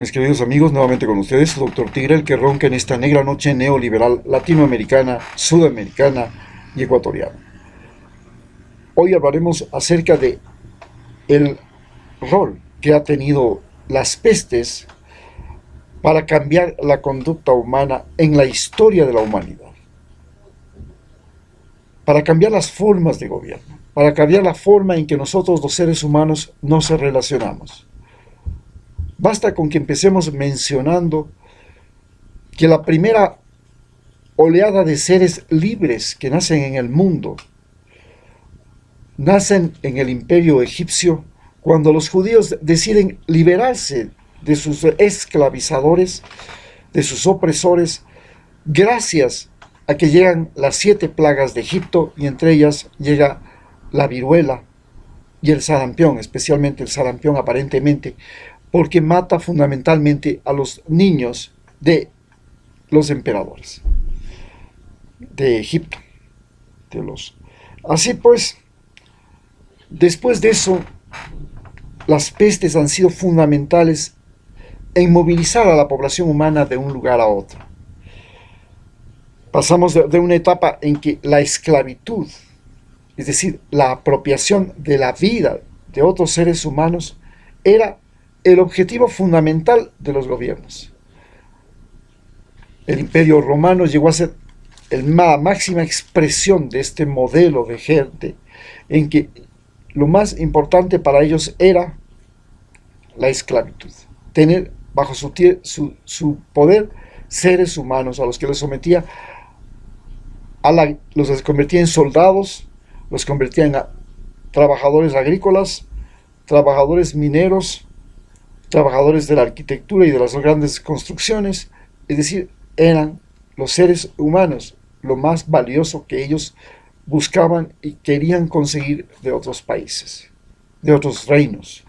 Mis queridos amigos, nuevamente con ustedes, su doctor Tigre, el que ronca en esta negra noche neoliberal latinoamericana, sudamericana y ecuatoriana. Hoy hablaremos acerca de el rol que ha tenido las pestes para cambiar la conducta humana en la historia de la humanidad, para cambiar las formas de gobierno, para cambiar la forma en que nosotros los seres humanos nos relacionamos. Basta con que empecemos mencionando que la primera oleada de seres libres que nacen en el mundo nacen en el imperio egipcio cuando los judíos deciden liberarse de sus esclavizadores, de sus opresores, gracias a que llegan las 7 plagas de Egipto, y entre ellas llega la viruela y el sarampión, especialmente el sarampión aparentemente, porque mata fundamentalmente a los niños de los emperadores de Egipto. Así pues, después de eso, las pestes han sido fundamentales en movilizar a la población humana de un lugar a otro. Pasamos de una etapa en que la esclavitud, es decir, la apropiación de la vida de otros seres humanos, era el objetivo fundamental de los gobiernos. El Imperio Romano llegó a ser la máxima expresión de este modelo de gente, en que lo más importante para ellos era la esclavitud, tener bajo su poder seres humanos a los que les sometía, los convertía en soldados, los convertía en trabajadores agrícolas, trabajadores mineros, trabajadores de la arquitectura y de las grandes construcciones. Es decir, eran los seres humanos lo más valioso que ellos buscaban y querían conseguir de otros países, de otros reinos.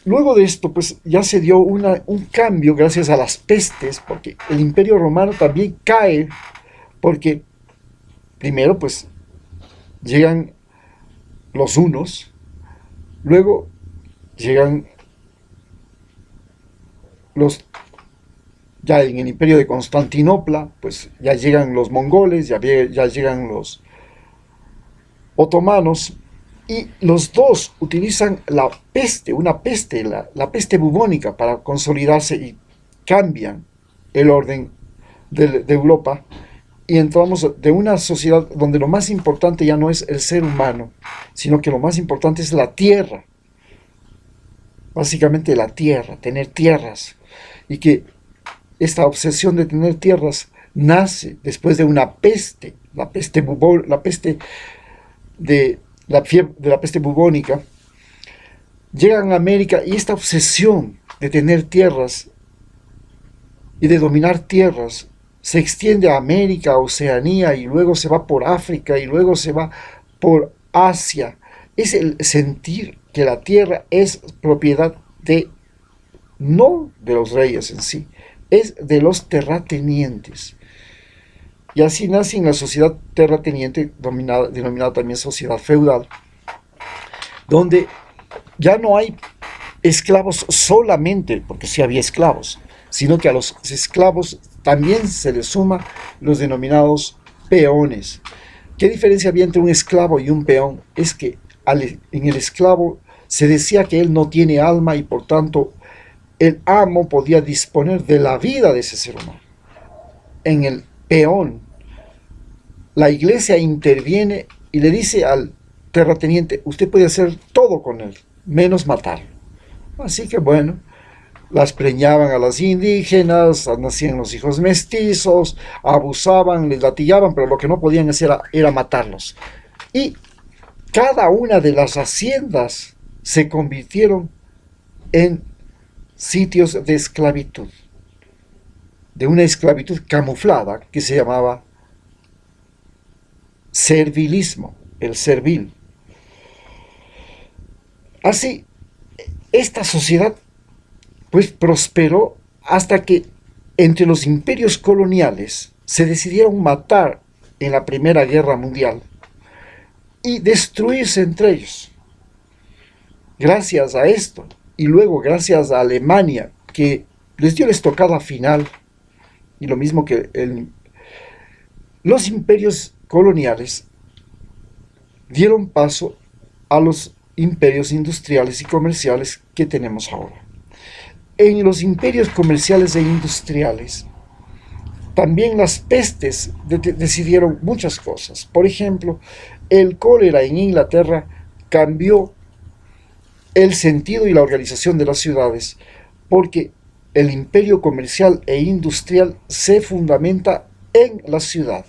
Luego de esto, pues ya se dio un cambio gracias a las pestes, porque el Imperio Romano también cae, porque primero pues llegan los hunos, luego llegan ya en el Imperio de Constantinopla, pues ya llegan los mongoles, ya llegan los otomanos, y los dos utilizan la peste, la peste bubónica, para consolidarse, y cambian el orden de Europa, y entramos de una sociedad donde lo más importante ya no es el ser humano, sino que lo más importante es la tierra, básicamente la tierra, tener tierras, y que esta obsesión de tener tierras nace después de una peste, la peste bubónica. Llegan a América, y esta obsesión de tener tierras y de dominar tierras se extiende a América, a Oceanía, y luego se va por África, y luego se va por Asia. Es el sentir que la tierra es propiedad no de los reyes en sí, es de los terratenientes. Y así nace en la sociedad terrateniente, denominada también sociedad feudal, donde ya no hay esclavos solamente porque sí había esclavos, sino que a los esclavos también se les suma los denominados peones. ¿Qué diferencia había entre un esclavo y un peón? Es que en el esclavo se decía que él no tiene alma, y por tanto el amo podía disponer de la vida de ese ser humano. En el peón, la iglesia interviene y le dice al terrateniente: usted puede hacer todo con él, menos matarlo. Así que bueno, las preñaban a las indígenas, nacían los hijos mestizos, abusaban, les latigaban, pero lo que no podían hacer era matarlos. Y cada una de las haciendas se convirtieron en sitios de esclavitud, de una esclavitud camuflada que se llamaba servilismo, el servil. Así, esta sociedad pues prosperó hasta que entre los imperios coloniales se decidieron matar en la Primera Guerra Mundial y destruirse entre ellos. Gracias a esto, y luego gracias a Alemania, que les dio la estocada final, y lo mismo que los imperios coloniales dieron paso a los imperios industriales y comerciales que tenemos ahora. En los imperios comerciales e industriales, también las pestes decidieron muchas cosas. Por ejemplo, el cólera en Inglaterra cambió el sentido y la organización de las ciudades, porque el imperio comercial e industrial se fundamenta en la ciudad.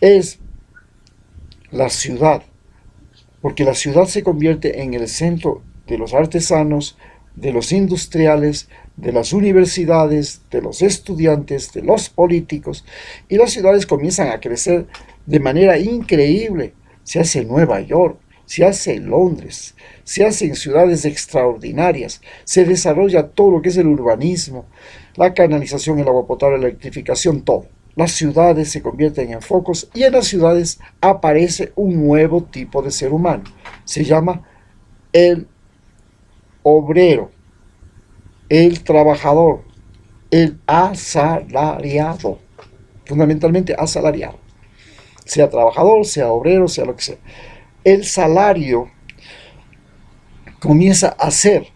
Es la ciudad, porque la ciudad se convierte en el centro de los artesanos, de los industriales, de las universidades, de los estudiantes, de los políticos, y las ciudades comienzan a crecer de manera increíble. Se hace Nueva York, se hace Londres, se hacen ciudades extraordinarias, se desarrolla todo lo que es el urbanismo, la canalización, el agua potable, la electrificación, todo. Las ciudades se convierten en focos y en las ciudades aparece un nuevo tipo de ser humano. Se llama el obrero, el trabajador, el asalariado, fundamentalmente asalariado, sea trabajador, sea obrero, sea lo que sea. El salario comienza a ser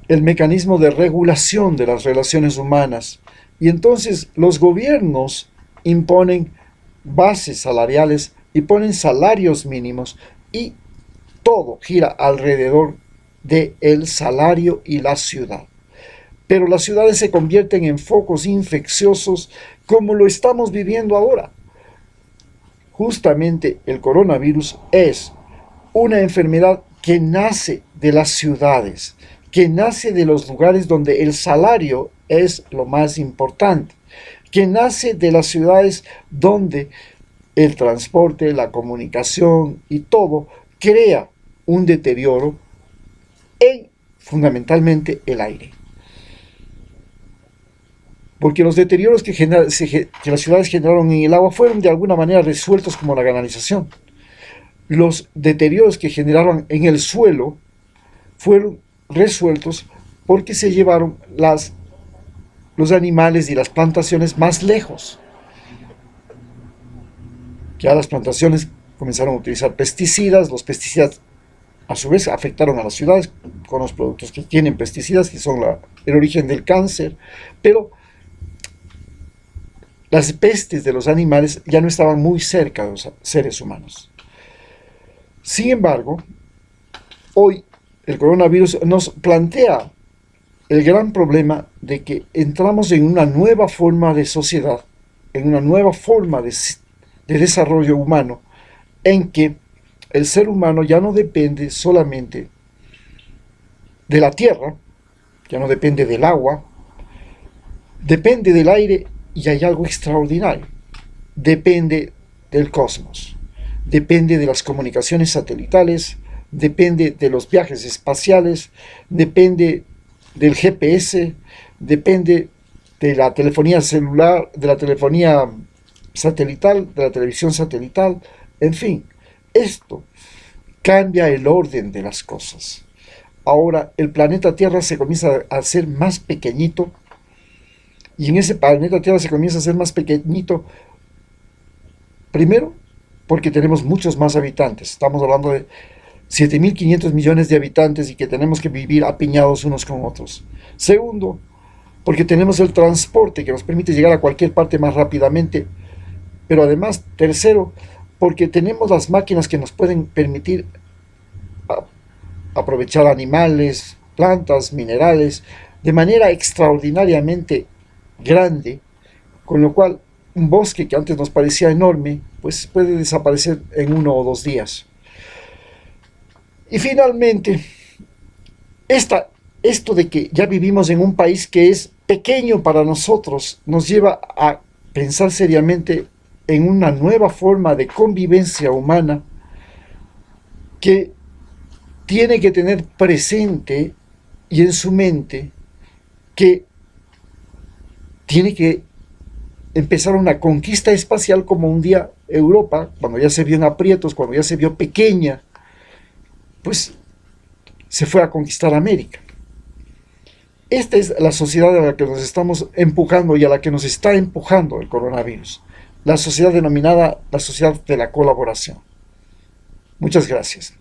el mecanismo de regulación de las relaciones humanas, y entonces los gobiernos imponen bases salariales y ponen salarios mínimos, y todo gira alrededor del salario y la ciudad. Pero las ciudades se convierten en focos infecciosos como lo estamos viviendo ahora. Justamente el coronavirus es una enfermedad que nace de las ciudades, que nace de los lugares donde el salario es lo más importante, que nace de las ciudades donde el transporte, la comunicación y todo crea un deterioro en fundamentalmente el aire. Porque los deterioros que las ciudades generaron en el agua fueron de alguna manera resueltos como la canalización. Los deterioros que generaron en el suelo fueron resueltos porque se llevaron los animales y las plantaciones más lejos. Ya las plantaciones comenzaron a utilizar pesticidas, los pesticidas a su vez afectaron a las ciudades con los productos que tienen pesticidas, que son el origen del cáncer, pero las pestes de los animales ya no estaban muy cerca de los seres humanos. Sin embargo, hoy el coronavirus nos plantea el gran problema de que entramos en una nueva forma de sociedad, en una nueva forma de desarrollo humano, en que el ser humano ya no depende solamente de la tierra, ya no depende del agua, depende del aire, y hay algo extraordinario: depende del cosmos, depende de las comunicaciones satelitales, depende de los viajes espaciales, depende del GPS, depende de la telefonía celular, de la telefonía satelital, de la televisión satelital, en fin. Esto cambia el orden de las cosas. Ahora el planeta Tierra se comienza a hacer más pequeñito, y en ese planeta Tierra se comienza a hacer más pequeñito, primero, porque tenemos muchos más habitantes. Estamos hablando de 7.500 millones de habitantes y que tenemos que vivir apiñados unos con otros. Segundo, porque tenemos el transporte que nos permite llegar a cualquier parte más rápidamente. Pero además, tercero, porque tenemos las máquinas que nos pueden permitir aprovechar animales, plantas, minerales, de manera extraordinariamente grande, con lo cual un bosque que antes nos parecía enorme, pues puede desaparecer en 1 o 2 días. Y finalmente, esto de que ya vivimos en un país que es pequeño para nosotros, nos lleva a pensar seriamente en una nueva forma de convivencia humana que tiene que tener presente y en su mente que tiene que empezar una conquista espacial, como un día Europa, cuando ya se vio en aprietos, cuando ya se vio pequeña, pues se fue a conquistar América. Esta es la sociedad a la que nos estamos empujando y a la que nos está empujando el coronavirus. La sociedad denominada la sociedad de la colaboración. Muchas gracias.